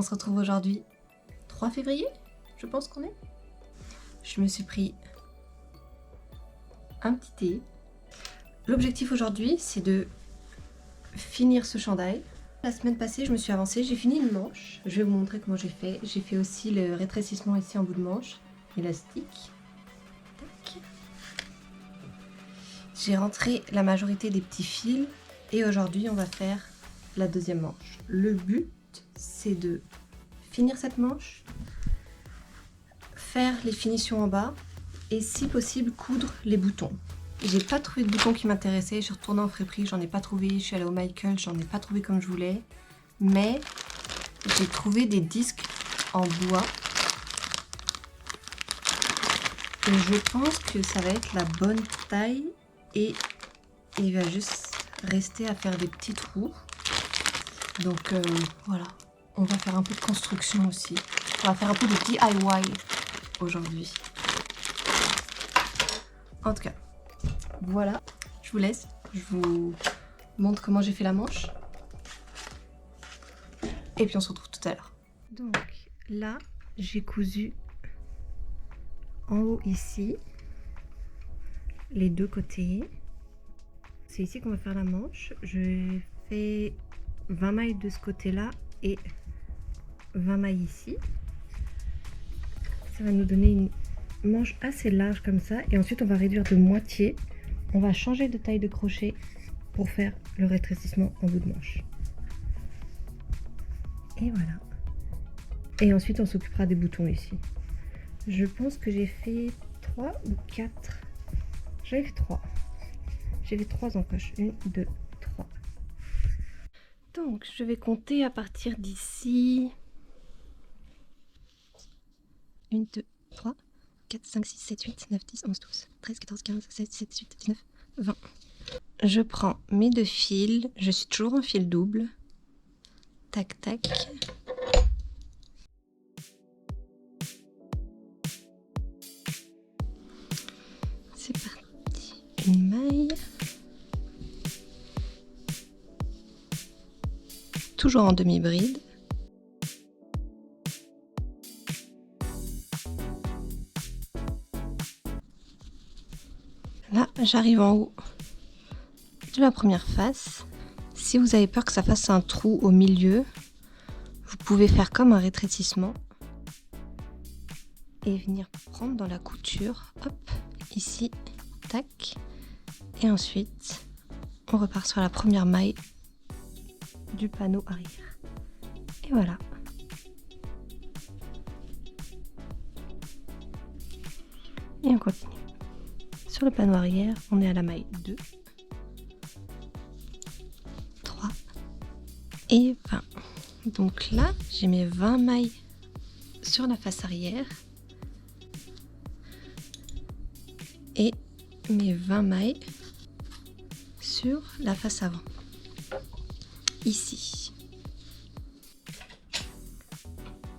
On se retrouve aujourd'hui 3 février, je pense qu'on est. Je me suis pris un petit thé. L'objectif aujourd'hui, c'est de finir ce chandail. La semaine passée, je me suis avancée, j'ai fini une manche. Je vais vous montrer comment j'ai fait. J'ai fait aussi le rétrécissement ici en bout de manche, élastique. Tac. J'ai rentré la majorité des petits fils et aujourd'hui, on va faire la deuxième manche. Le but, c'est de finir cette manche, faire les finitions en bas et si possible coudre les boutons. J'ai pas trouvé de boutons qui m'intéressaient, je suis retournée en friperie, j'en ai pas trouvé, je suis allée au Michael, j'en ai pas trouvé comme je voulais, mais j'ai trouvé des disques en bois et je pense que ça va être la bonne taille et il va juste rester à faire des petits trous. Donc voilà, on va faire un peu de construction aussi, on va faire un peu de DIY aujourd'hui. En tout cas, voilà, je vous laisse, je vous montre comment j'ai fait la manche. Et puis on se retrouve tout à l'heure. Donc là, j'ai cousu en haut ici, les deux côtés. C'est ici qu'on va faire la manche. Je fais 20 mailles de ce côté-là et 20 mailles ici. Ça va nous donner une manche assez large comme ça et ensuite on va réduire de moitié. On va changer de taille de crochet pour faire le rétrécissement en bout de manche. Et voilà. Et ensuite on s'occupera des boutons ici. Je pense que j'ai fait 3 ou 4. J'avais fait 3. J'ai fait 3 encoches. 1, 2, 3. Donc je vais compter à partir d'ici. 1, 2, 3, 4, 5, 6, 7, 8, 9, 10, 11, 12, 13, 14, 15, 16, 17, 18, 19, 20. Je prends mes deux fils. Je suis toujours en fil double. Tac, tac. C'est parti. Une maille. Toujours en demi-bride. Là, j'arrive en haut de la première face. Si vous avez peur que ça fasse un trou au milieu, vous pouvez faire comme un rétrécissement et venir prendre dans la couture, hop, ici, tac, et ensuite on repart sur la première maille du panneau arrière. Et voilà. Et on continue. Sur le panneau arrière, on est à la maille 2, 3 et 20. Donc là, j'ai mes 20 mailles sur la face arrière et mes 20 mailles sur la face avant, ici.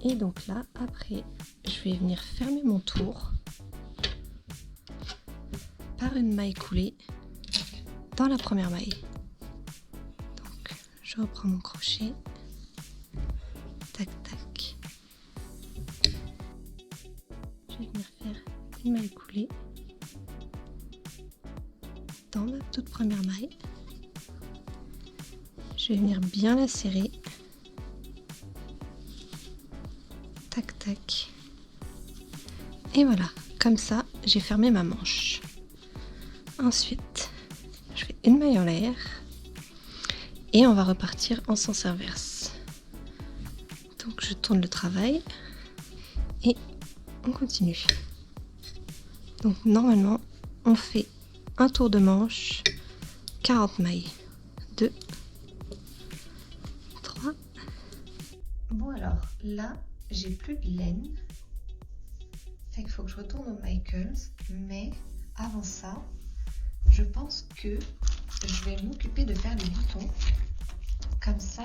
Et donc là, après, je vais venir fermer mon tour par une maille coulée dans la première maille. Donc je reprends mon crochet, tac tac, je vais venir faire une maille coulée dans ma toute première maille. Je vais venir bien la serrer, tac tac, et voilà, comme ça j'ai fermé ma manche. Ensuite, je fais une maille en l'air et on va repartir en sens inverse. Donc je tourne le travail et on continue. Donc normalement, on fait un tour de manche, 40 mailles. 2, 3. Bon alors, là, j'ai plus de laine. Fait qu'il faut que je retourne au Michaels, mais avant ça, je pense que je vais m'occuper de faire les boutons. Comme ça,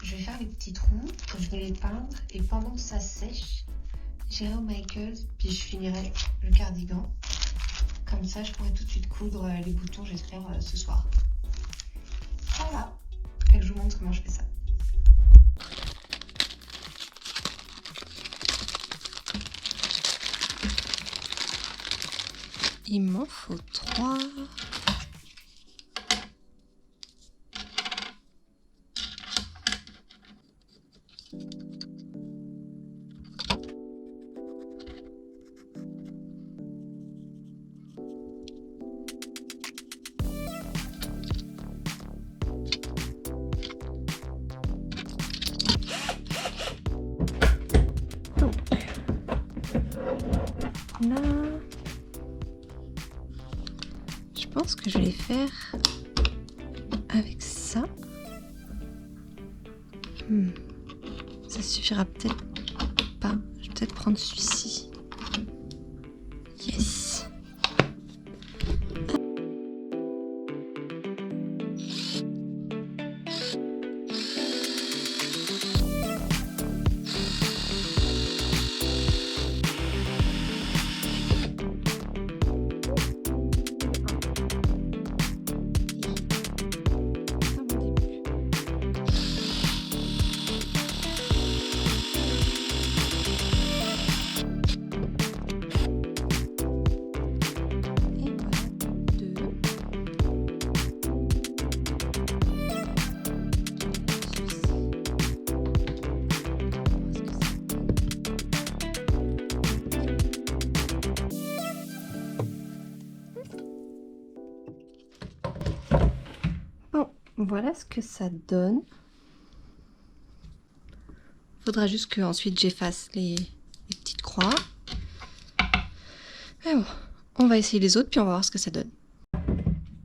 je vais faire les petits trous, je vais les peindre et pendant que ça sèche, j'irai au Michaels puis je finirai le cardigan. Comme ça, je pourrai tout de suite coudre les boutons, j'espère, ce soir. Voilà. Fait que je vous montre comment je fais ça. Il m'en faut 3. Là, je pense que je vais faire avec ça. Ça suffira peut-être pas. Je vais peut-être prendre celui-ci. Yes. Voilà ce que ça donne. Faudra juste que ensuite j'efface les petites croix. Mais bon, on va essayer les autres puis on va voir ce que ça donne.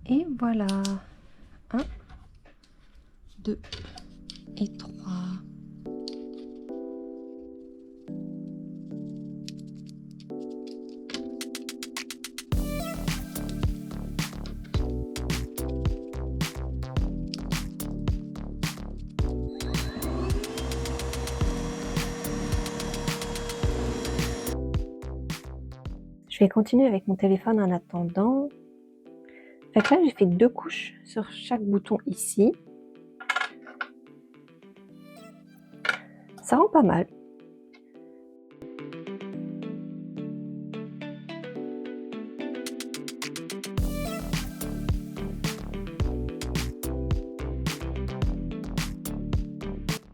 Et voilà. 1, 2 et 3. Je vais continuer avec mon téléphone en attendant. Fait que là, j'ai fait 2 couches sur chaque bouton ici. Ça rend pas mal.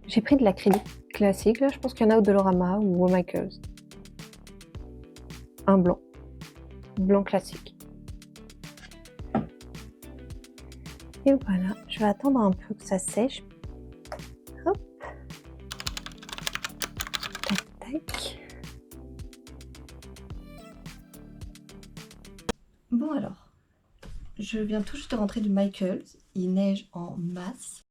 J'ai pris de l'acrylique classique, là, je pense qu'il y en a au Dolorama ou au Michaels. Un blanc. Blanc classique. Et voilà, je vais attendre un peu que ça sèche. Hop. Tac, tac. Bon alors, je viens tout juste de rentrer du Michaels. Il neige en masse.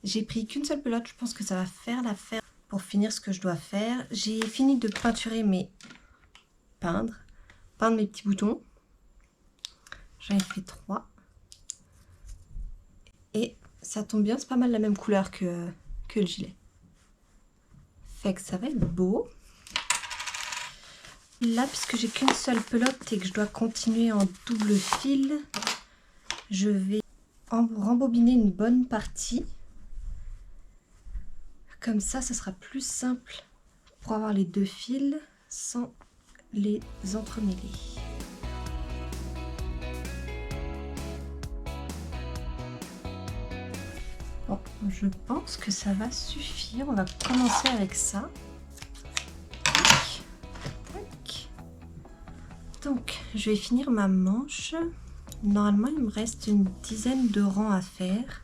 J'ai pris qu'une seule pelote, je pense que ça va faire l'affaire pour finir ce que je dois faire. J'ai fini de peinturer peindre mes petits boutons. J'en ai fait 3. Et ça tombe bien, c'est pas mal la même couleur que le gilet. Fait que ça va être beau. Là, puisque j'ai qu'une seule pelote et que je dois continuer en double fil, je vais rembobiner une bonne partie. Comme ça, ce sera plus simple pour avoir les 2 fils sans les entremêler. Bon, je pense que ça va suffire. On va commencer avec ça. Tac, tac. Donc, je vais finir ma manche. Normalement, il me reste une dizaine de rangs à faire.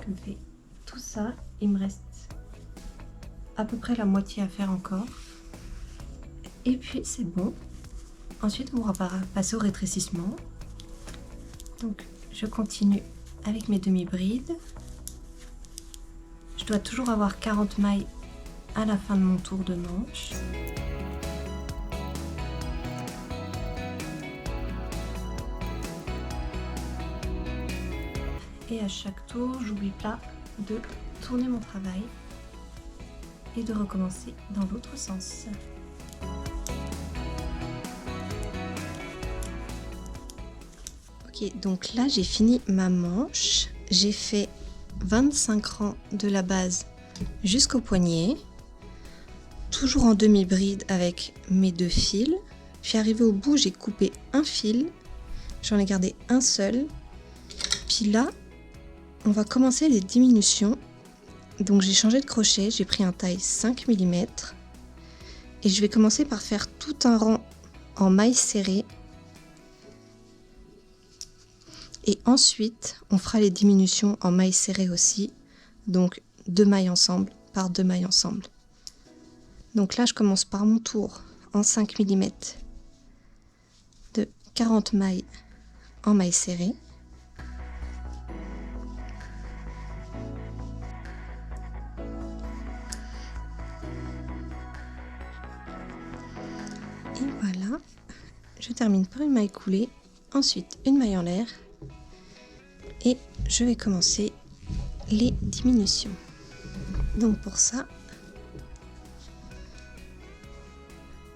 Je fais tout ça, il me reste à peu près la moitié à faire encore. Et puis c'est bon. Ensuite, on va passer au rétrécissement. Donc, je continue avec mes demi-brides. Je dois toujours avoir 40 mailles à la fin de mon tour de manche. Et à chaque tour, j'oublie pas de tourner mon travail et de recommencer dans l'autre sens. Ok, donc là j'ai fini ma manche. J'ai fait 25 rangs de la base jusqu'au poignet, toujours en demi-bride avec mes 2 fils. Puis arrivé au bout, j'ai coupé un fil, j'en ai gardé un seul. Puis là, on va commencer les diminutions. Donc j'ai changé de crochet, j'ai pris un taille 5 mm et je vais commencer par faire tout un rang en mailles serrées. Et ensuite, on fera les diminutions en mailles serrées aussi. Donc 2 mailles ensemble par 2 mailles ensemble. Donc là, je commence par mon tour en 5 mm de 40 mailles en mailles serrées. Et voilà, je termine par une maille coulée, ensuite une maille en l'air et je vais commencer les diminutions. Donc pour ça,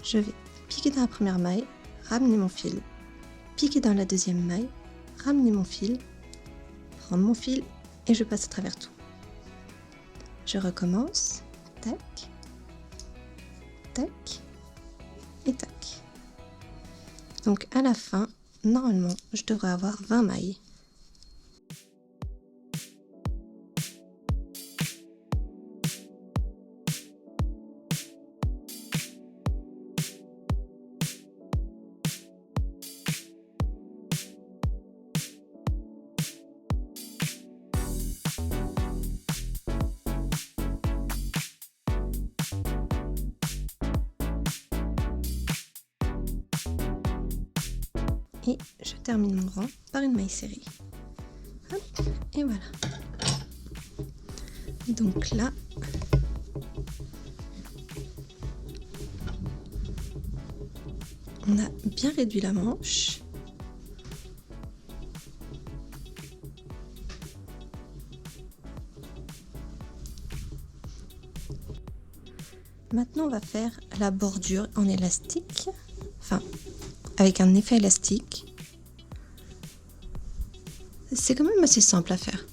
je vais piquer dans la première maille, ramener mon fil, piquer dans la deuxième maille, ramener mon fil, prendre mon fil et je passe à travers tout. Je recommence, tac, tac et tac. Donc à la fin, normalement, je devrais avoir 20 mailles. Et je termine mon rang par une maille serrée. Hop, et voilà. Donc là, on a bien réduit la manche. Maintenant, on va faire la bordure en élastique, enfin, avec un effet élastique. C'est quand même assez simple à faire.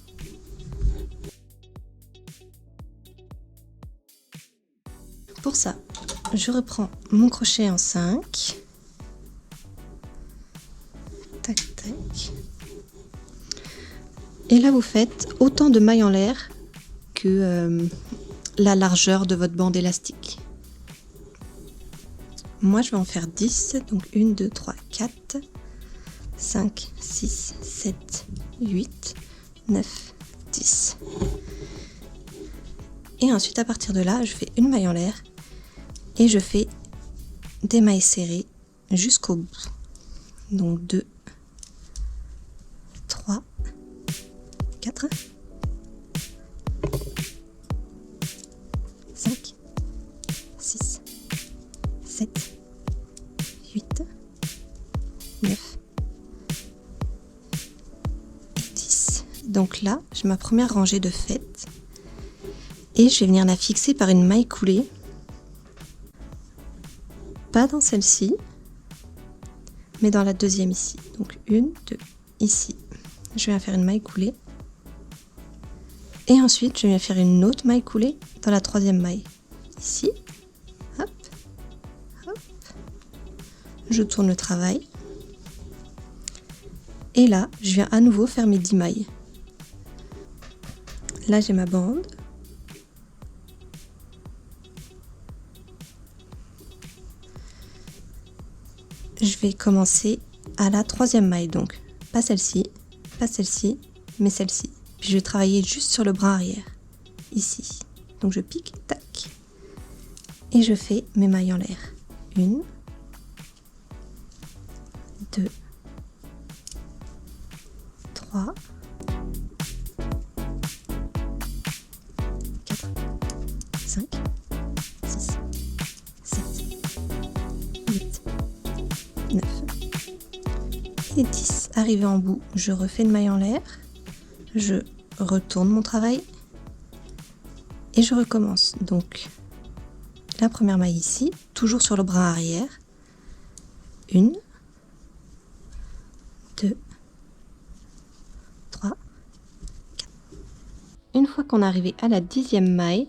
Pour ça, je reprends mon crochet en 5. Tac, tac. Et là, vous faites autant de mailles en l'air que la largeur de votre bande élastique. Moi, je vais en faire 10. Donc 1, 2, 3, 4, 5, 6, 7, 8, 9, 10. Et ensuite, à partir de là, je fais une maille en l'air et je fais des mailles serrées jusqu'au bout. Donc 2, 3, 4, 5, 6, 7, 8, 9 et 10. Donc là, j'ai ma première rangée de faite et je vais venir la fixer par une maille coulée. Pas dans celle-ci, mais dans la deuxième ici. Donc 1, 2, ici. Je vais faire une maille coulée. Et ensuite, je vais faire une autre maille coulée dans la troisième maille. Ici. Hop. Hop. Je tourne le travail. Et là, je viens à nouveau faire mes 10 mailles. Là, j'ai ma bande. Je vais commencer à la troisième maille, donc pas celle-ci, mais celle-ci. Puis je vais travailler juste sur le bras arrière, ici. Donc je pique, tac, et je fais mes mailles en l'air. 1, 2, 3, 4, 5, 6, 7, 8, 9 et 10. Arrivé en bout, je refais une maille en l'air, je retourne mon travail et je recommence. Donc la première maille ici, toujours sur le bras arrière. 1, 2, 3, 4, une fois qu'on est arrivé à la 10e maille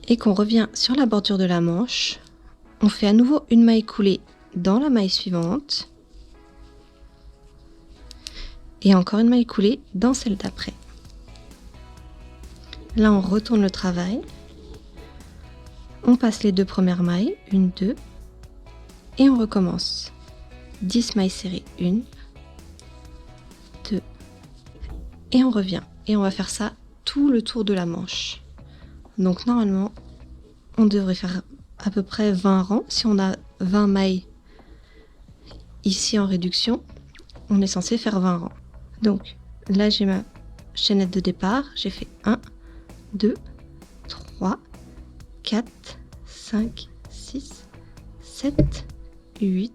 et qu'on revient sur la bordure de la manche, on fait à nouveau une maille coulée dans la maille suivante et encore une maille coulée dans celle d'après. Là, on retourne le travail, on passe les 2 premières mailles, 1, 2, et on recommence. 10 mailles serrées, 1, 2, et on revient. Et on va faire ça tout le tour de la manche. Donc normalement, on devrait faire à peu près 20 rangs. Si on a 20 mailles ici en réduction, on est censé faire 20 rangs. Donc là, j'ai ma chaînette de départ. J'ai fait 1, 2, 3, 4, 5, 6, 7, 8,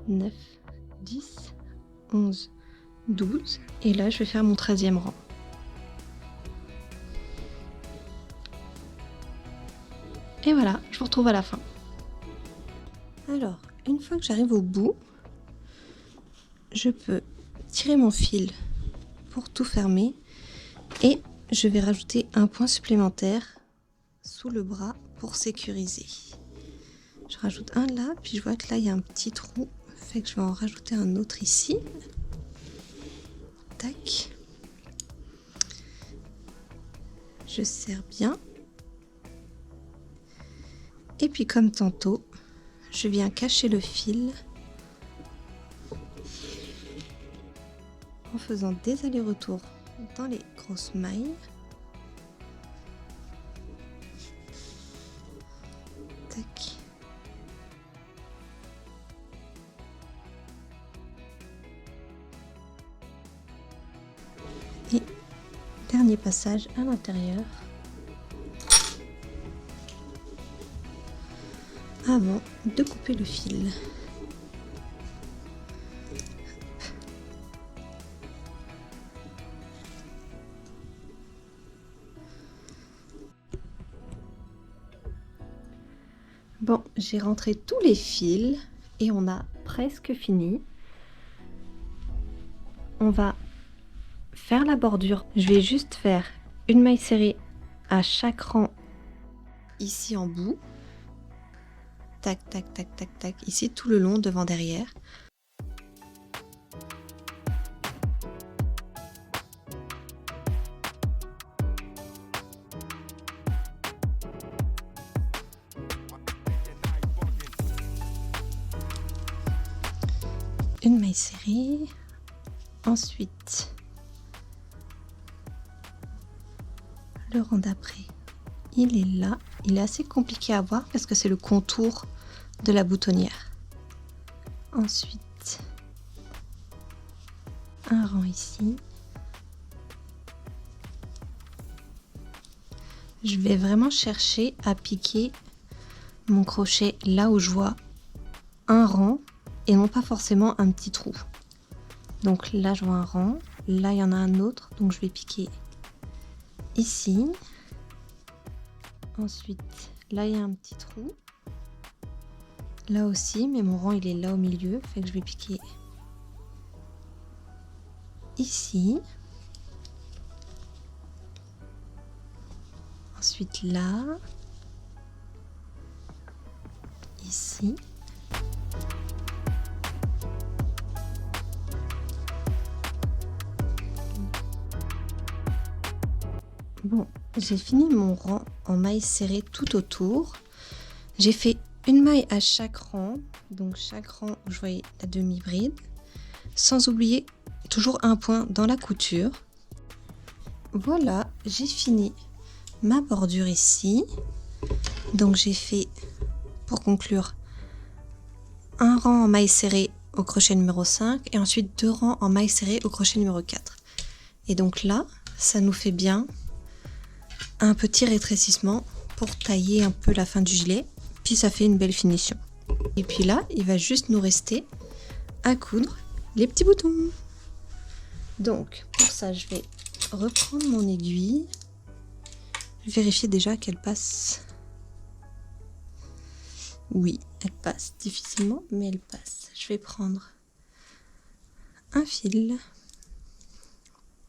9, 10, 11, 12. Et là, je vais faire mon 13e rang. Et voilà, je vous retrouve à la fin. Alors, une fois que j'arrive au bout, je peux tirer mon fil pour tout fermer et je vais rajouter un point supplémentaire sous le bras pour sécuriser. Je rajoute un là, puis je vois que là il y a un petit trou, fait que je vais en rajouter un autre ici. Tac. Je serre bien. Et puis comme tantôt, je viens cacher le fil en faisant des allers-retours dans les grosses mailles. Tac. Et dernier passage à l'intérieur avant de couper le fil. Bon, j'ai rentré tous les fils et on a presque fini. On va faire la bordure. Je vais juste faire une maille serrée à chaque rang ici en bout. Tac, tac, tac, tac, tac. Ici tout le long, devant, derrière. Une maille serrée. Ensuite, le rang d'après, il est là. Il est assez compliqué à voir parce que c'est le contour de la boutonnière. Ensuite, un rang ici. Je vais vraiment chercher à piquer mon crochet là où je vois un rang et non pas forcément un petit trou. Donc là je vois un rang, là il y en a un autre, donc je vais piquer ici. Ensuite là il y a un petit trou. Là aussi, mais mon rang il est là au milieu, fait que je vais piquer ici. Ensuite là, ici. Bon, j'ai fini mon rang en mailles serrées tout autour. J'ai fait une maille à chaque rang, donc chaque rang où je voyais la demi-bride, sans oublier toujours un point dans la couture. Voilà, j'ai fini ma bordure ici. Donc j'ai fait, pour conclure, un rang en maille serrée au crochet numéro 5 et ensuite 2 rangs en maille serrée au crochet numéro 4. Et donc là, ça nous fait bien un petit rétrécissement pour tailler un peu la fin du gilet. Puis ça fait une belle finition. Et puis là, il va juste nous rester à coudre les petits boutons. Donc pour ça, je vais reprendre mon aiguille. Vérifier déjà qu'elle passe. Oui, elle passe difficilement, mais elle passe. Je vais prendre un fil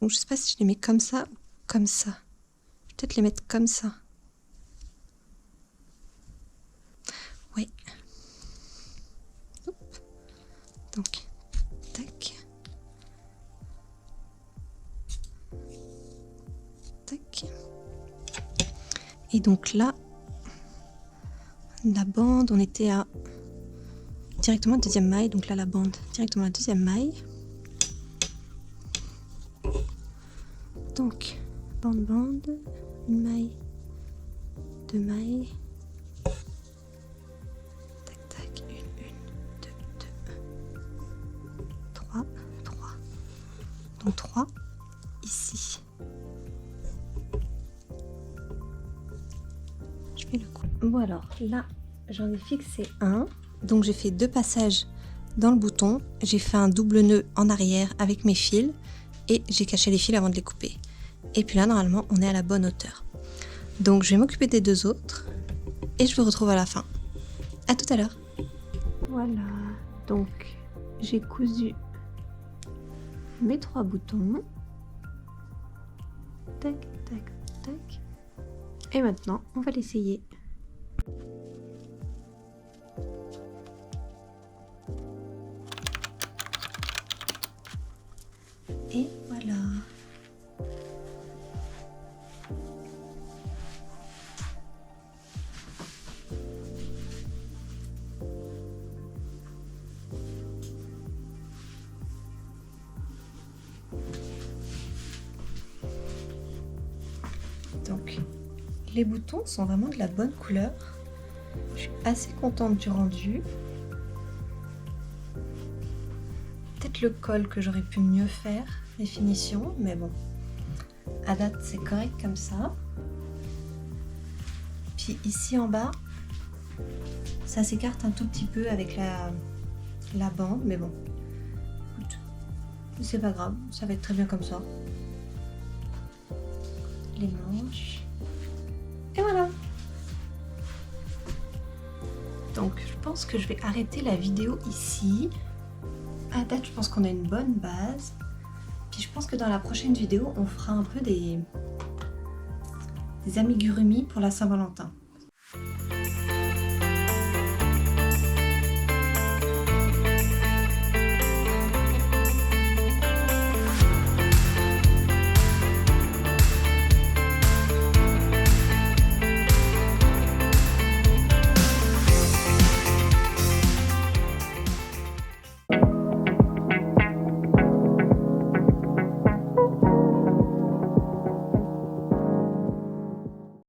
Donc je sais pas si je les mets comme ça ou comme ça. Je vais peut-être les mettre comme ça. Oui. Hop. Donc, tac. Tac. Et donc là, la bande, on était à directement la deuxième maille. Donc là, la bande, directement la deuxième maille. Donc, bande, une maille, deux mailles. Tac, tac, une, deux, trois. Donc 3 ici. Je fais le coup. Bon alors, là, j'en ai fixé un. Donc j'ai fait 2 passages dans le bouton. J'ai fait un double nœud en arrière avec mes fils. Et j'ai caché les fils avant de les couper. Et puis là, normalement, on est à la bonne hauteur. Donc, je vais m'occuper des 2 autres. Et je vous retrouve à la fin. À tout à l'heure. Voilà. Donc, j'ai cousu mes 3 boutons. Tac, tac, tac. Et maintenant, on va l'essayer. Et voilà. Donc, les boutons sont vraiment de la bonne couleur. Je suis assez contente du rendu. Peut-être le col que j'aurais pu mieux faire, les finitions, mais bon, à date c'est correct comme ça. Puis ici en bas, ça s'écarte un tout petit peu avec la bande, mais bon, écoute, c'est pas grave, ça va être très bien comme ça. Les manches, et voilà. Donc je pense que je vais arrêter la vidéo ici. À date, je pense qu'on a une bonne base. Puis je pense que dans la prochaine vidéo, on fera un peu des amigurumis pour la Saint-Valentin.